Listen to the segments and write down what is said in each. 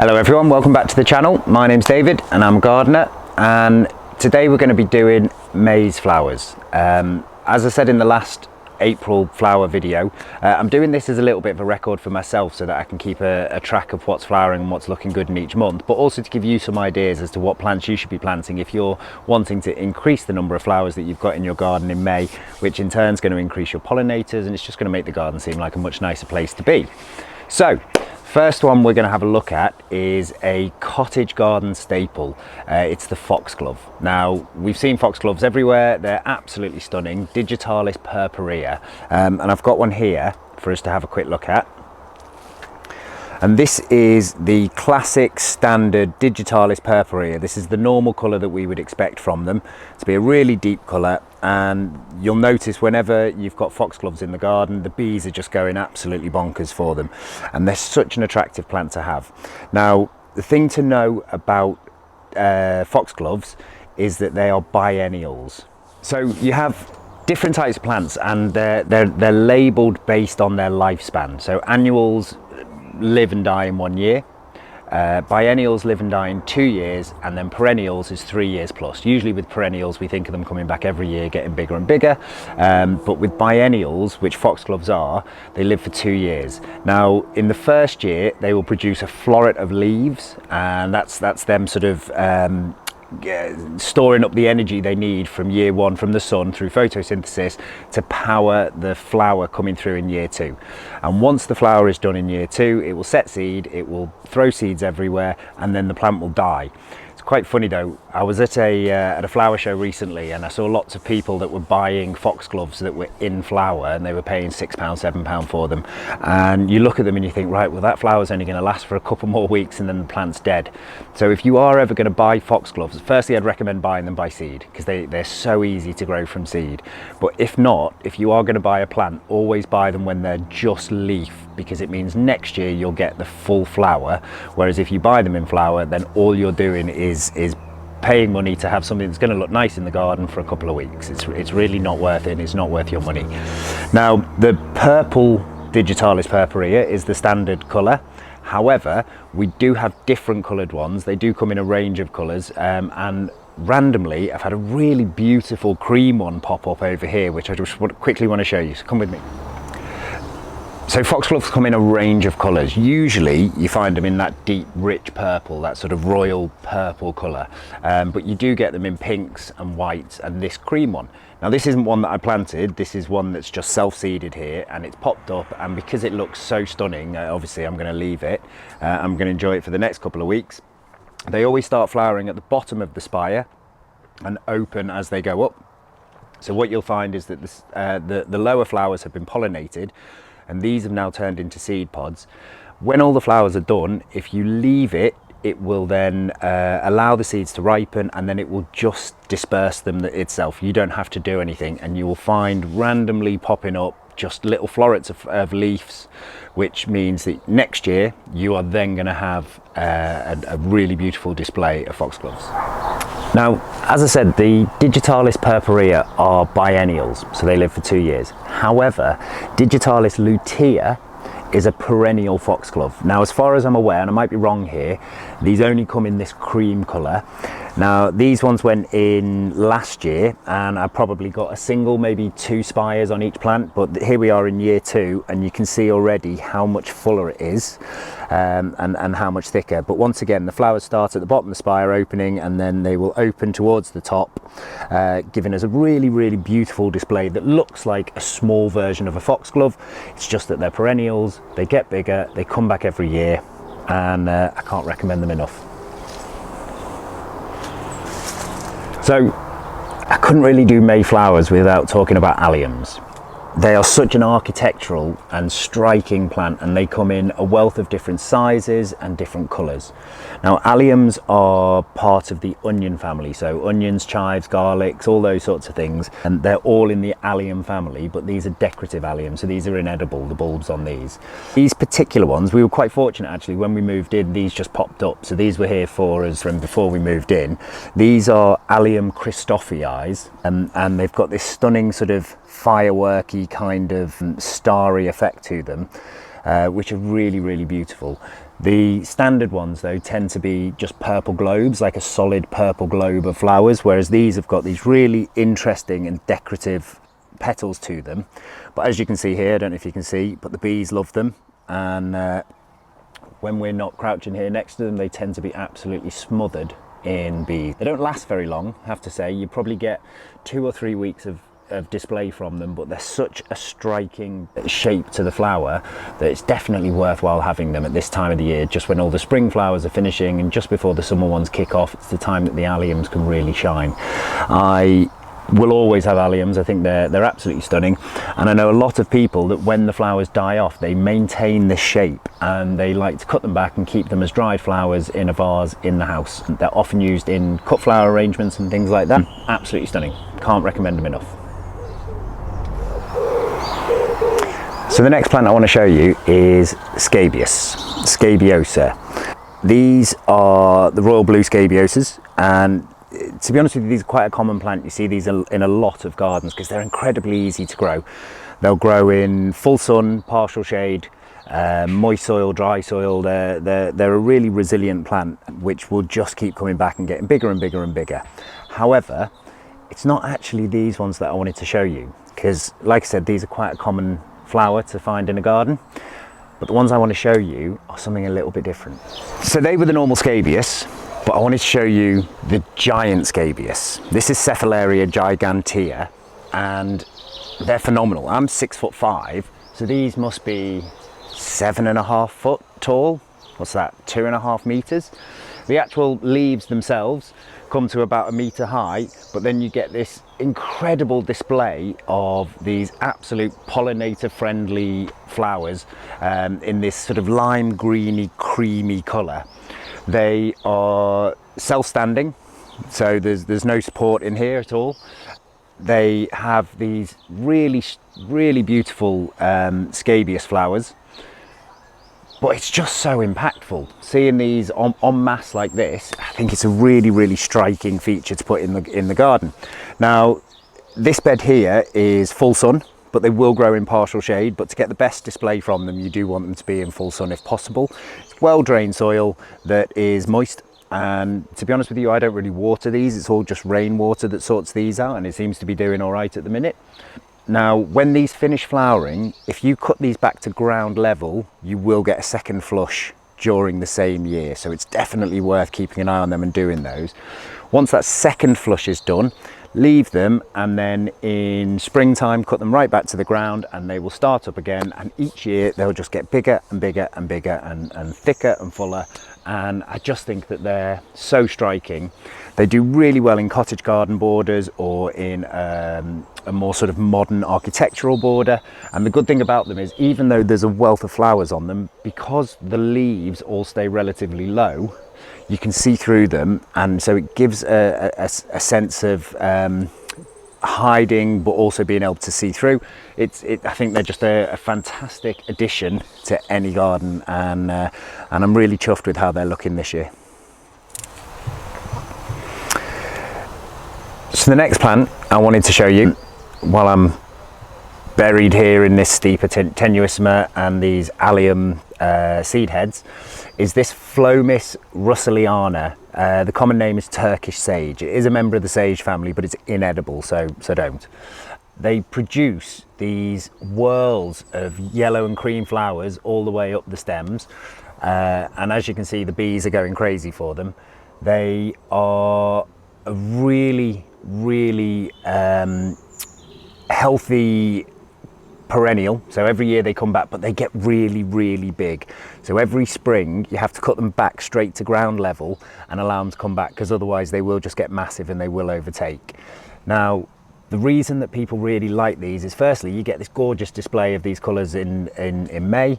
Hello everyone, welcome back to the channel. My name's David and I'm a gardener, and today we're going to be doing maize flowers. As I said in the last April flower video, I'm doing this as a little bit of a record for myself so that I can keep a track of what's flowering and what's looking good in each month, but also to give you some ideas as to what plants you should be planting if you're wanting to increase the number of flowers that you've got in your garden in May, which in turn is going to increase your pollinators, and it's just going to make the garden seem like a much nicer place to be. So first one we're going to have a look at is a cottage garden staple. It's the foxglove. Now, we've seen foxgloves everywhere. They're absolutely stunning. Digitalis purpurea. And I've got one here for us to have a quick look at. And this is the classic standard Digitalis purpurea. This is the normal colour that we would expect from them, to be a really deep colour. And you'll notice whenever you've got foxgloves in the garden, the bees are just going absolutely bonkers for them. And they're such an attractive plant to have. Now, the thing to know about foxgloves is that they are biennials. So you have different types of plants, and they're labelled based on their lifespan. So annuals live and die in 1 year, biennials live and die in 2 years, and then perennials is 3 years plus. Usually with perennials we think of them coming back every year, getting bigger and bigger, but with biennials, which foxgloves are, they live for 2 years. Now, in the first year they will produce a floret of leaves, and that's them sort of storing up the energy they need from year one from the sun through photosynthesis to power the flower coming through in year two. And once the flower is done in year two, it will set seed, it will throw seeds everywhere, and then the plant will die. It's quite funny though, I was at a flower show recently, and I saw lots of people that were buying foxgloves that were in flower, and they were paying £6, £7 for them. And you look at them and you think, right, well, that flower's only going to last for a couple more weeks and then the plant's dead. So if you are ever going to buy foxgloves, firstly I'd recommend buying them by seed, because they're so easy to grow from seed. But if not, if you are going to buy a plant, always buy them when they're just leaf, because it means next year you'll get the full flower. Whereas if you buy them in flower, then all you're doing is paying money to have something that's going to look nice in the garden for a couple of weeks. It's really not worth it, and it's not worth your money. Now, the purple Digitalis purpurea is the standard colour. However, we do have different coloured ones. They do come in a range of colours, and randomly I've had a really beautiful cream one pop up over here, which I just quickly want to show you. So come with me. So foxgloves come in a range of colours. Usually you find them in that deep, rich purple, that sort of royal purple colour. But you do get them in pinks and whites and this cream one. Now, this isn't one that I planted. This is one that's just self-seeded here, and it's popped up. And because it looks so stunning, obviously I'm going to leave it. I'm going to enjoy it for the next couple of weeks. They always start flowering at the bottom of the spire and open as they go up. So what you'll find is that the lower flowers have been pollinated, and these have now turned into seed pods. When all the flowers are done, if you leave it, it will then allow the seeds to ripen, and then it will just disperse them itself. You don't have to do anything, and you will find randomly popping up just little florets of leaves, which means that next year you are then going to have a really beautiful display of foxgloves. Now, as I said, the Digitalis purpurea are biennials, so they live for 2 years. However, Digitalis lutea is a perennial foxglove. Now, as far as I'm aware, and I might be wrong here, these only come in this cream colour. Now, these ones went in last year, and I probably got a single, maybe 2 spires on each plant, but here we are in year 2, and you can see already how much fuller it is, and how much thicker. But once again, the flowers start at the bottom of the spire opening, and then they will open towards the top, giving us a really, really beautiful display that looks like a small version of a foxglove. It's just that they're perennials, they get bigger, they come back every year, and I can't recommend them enough. So I couldn't really do May flowers without talking about alliums. They are such an architectural and striking plant, and they come in a wealth of different sizes and different colours. Now, alliums are part of the onion family, so onions, chives, garlics, all those sorts of things, and they're all in the allium family, but these are decorative alliums, so these are inedible, the bulbs on these. These particular ones, we were quite fortunate actually, when we moved in, these just popped up, so these were here for us from before we moved in. These are Allium Christophii, and they've got this stunning sort of fireworky kind of starry effect to them. which are really, really beautiful. The standard ones though tend to be just purple globes, like a solid purple globe of flowers, whereas these have got these really interesting and decorative petals to them. But as you can see here, I don't know if you can see, but the bees love them, and when we're not crouching here next to them, they tend to be absolutely smothered in bees. They don't last very long, I have to say. You probably get 2 or 3 weeks of display from them, but they're such a striking shape to the flower that it's definitely worthwhile having them at this time of the year, just when all the spring flowers are finishing and just before the summer ones kick off. It's the time that the alliums can really shine. I will always have alliums. I think they're absolutely stunning, and I know a lot of people that when the flowers die off, they maintain this shape and they like to cut them back and keep them as dried flowers in a vase in the house. They're often used in cut flower arrangements and things like that. Absolutely stunning. Can't recommend them enough. So the next plant I want to show you is scabious, scabiosa. These are the royal blue scabiosas, and to be honest with you, these are quite a common plant. You see these in a lot of gardens because they're incredibly easy to grow. They'll grow in full sun, partial shade, moist soil, dry soil. They're a really resilient plant which will just keep coming back and getting bigger and bigger and bigger. However, it's not actually these ones that I wanted to show you, because like I said, these are quite a common flower to find in a garden. But the ones I want to show you are something a little bit different. So they were the normal scabious, but I wanted to show you the giant scabious. This is Cephalaria gigantea, and they're phenomenal. I'm 6'5", so these must be 7.5 foot tall. What's that, 2.5 meters? The actual leaves themselves come to about 1 meter high, but then you get this incredible display of these absolute pollinator friendly flowers in this sort of lime greeny creamy color. They are self-standing, so there's no support in here at all. They have these really beautiful scabious flowers, but it's just so impactful. Seeing these en masse like this, I think it's a really striking feature to put in the garden. Now, this bed here is full sun, but they will grow in partial shade. But to get the best display from them, you do want them to be in full sun if possible. It's well-drained soil that is moist. And to be honest with you, I don't really water these. It's all just rainwater that sorts these out, and it seems to be doing all right at the minute. Now, when these finish flowering, if you cut these back to ground level, you will get a second flush during the same year. So it's definitely worth keeping an eye on them and doing those. Once that second flush is done, leave them, and then in springtime, cut them right back to the ground and they will start up again. And each year they'll just get bigger and bigger and bigger and thicker and fuller. And I just think that they're so striking. They do really well in cottage garden borders or in a more sort of modern architectural border. And the good thing about them is, even though there's a wealth of flowers on them, because the leaves all stay relatively low, you can see through them, and so it gives a sense of hiding but also being able to see through. I think they're just a fantastic addition to any garden, and I'm really chuffed with how they're looking this year. So the next plant I wanted to show you, while I'm buried here in this Stipa tenuissima and these allium seed heads, is this Phlomis russelliana. The common name is Turkish sage. It is a member of the sage family, but it's inedible, so don't. They produce these whorls of yellow and cream flowers all the way up the stems, and as you can see, the bees are going crazy for them. They are a really healthy perennial, so every year they come back, but they get really big. So every spring you have to cut them back straight to ground level and allow them to come back, because otherwise they will just get massive and they will overtake. Now, the reason that people really like these is, firstly, you get this gorgeous display of these colours in May,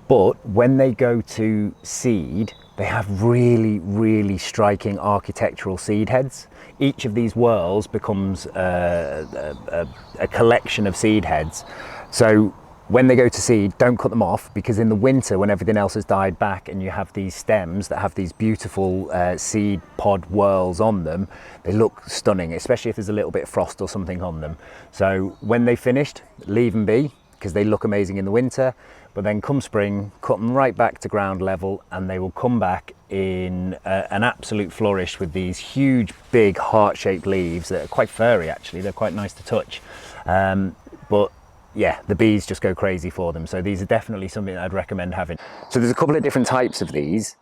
but when they go to seed, they have really striking architectural seed heads. Each of these whorls becomes a collection of seed heads. So when they go to seed, don't cut them off, because in the winter, when everything else has died back and you have these stems that have these beautiful seed pod whorls on them, they look stunning, especially if there's a little bit of frost or something on them. So when they've finished, leave them be, because they look amazing in the winter, but then come spring, cut them right back to ground level and they will come back in an absolute flourish with these huge, big heart-shaped leaves that are quite furry actually. They're quite nice to touch. But yeah, the bees just go crazy for them. So these are definitely something that I'd recommend having. So there's a couple of different types of these.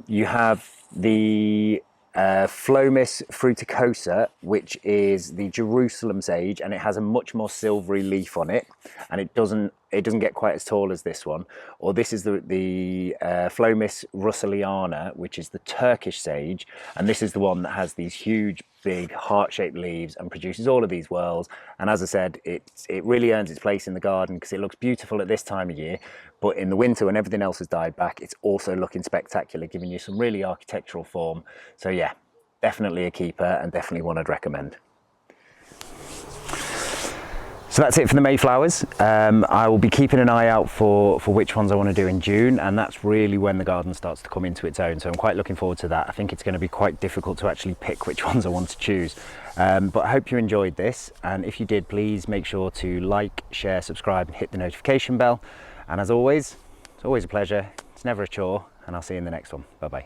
You have the Phlomis fruticosa, which is the Jerusalem sage, and it has a much more silvery leaf on it, and it doesn't get quite as tall as this one. Or this is the Phlomis russelliana, which is the Turkish sage, and this is the one that has these huge, big, heart-shaped leaves and produces all of these whorls. And as I said, it really earns its place in the garden because it looks beautiful at this time of year, but in the winter when everything else has died back, it's also looking spectacular, giving you some really architectural form. So yeah, definitely a keeper and definitely one I'd recommend. So that's it for the Mayflowers. I will be keeping an eye out for which ones I want to do in June, and that's really when the garden starts to come into its own. So I'm quite looking forward to that. I think it's going to be quite difficult to actually pick which ones I want to choose. But I hope you enjoyed this, and if you did, please make sure to like, share, subscribe and hit the notification bell. And as always, it's always a pleasure. It's never a chore, and I'll see you in the next one. Bye bye.